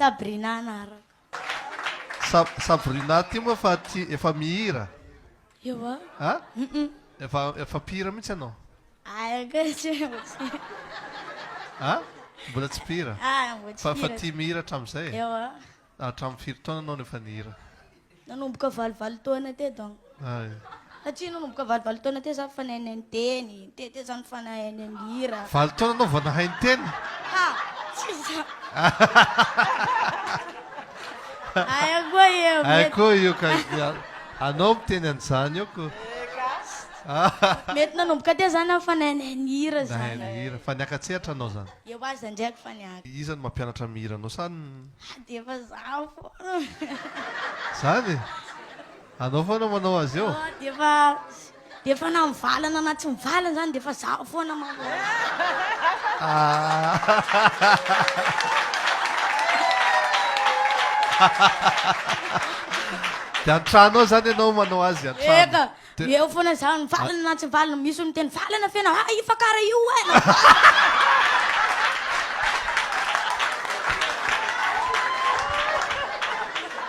sabrinah anarako. Sabrinah ty moa efa mihira. Eo Ha? Efa pira mihitsy anao. Ha? Mbola tsy pira. Fa tia mihira hatramin'izay. Eo Hatramin'ny firy taona anao nefa nihira? nanomboka valivalo taona teo donc. Satria nanomboka valivalo taona teo za fa nahay ny teny. Tete zany fa nahay ny mihira. 20 taona anao vao nahay ny teny? Aikoa io ka anao miteny an'izany io ko. Mety nanomboka teo zany fa nahay ny hira Nahay zany. ny hira. Fa niakatsehatra anao zany. Eo azy ndraiky fa niaka. Iza no mampianatra mihira anao sa Dia efa zaho foana. zany? Anao foana manao azy eo? Dia efa na mivalana na tsy mivalana zany dia efa zaho foana manao. Dia an-trano ao zany ianao manao azy an-trano. Eka, eo foana zaho mivalana na tsy mivalana misy miteny valana fena ifa kara io e.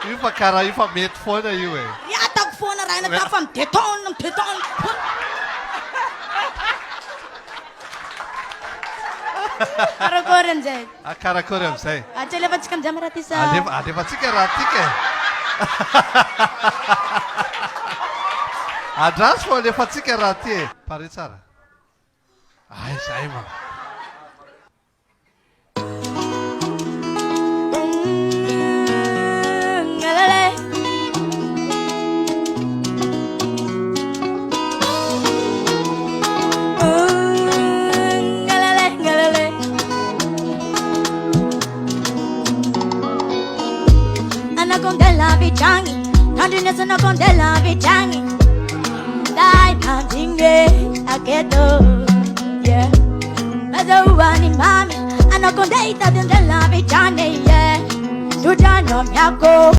Io fa karaha io fa mety foana io e. Riatako foana raha natao fa midetona. Karakory an'izay. Karakory amin'izay. Tsy alefatsika amin'izay raha ty sa. Alefatsika raha tika. Adraso fo alefatsika raha ty e. Pare tsara. Ay, zay ma. Nakondela vichangi, kandinesa nakondela vichangi. Dai nantinge aketo, yeah. Mazauani mami, anakondeita dendela vichangi, yeah. Tujano myako.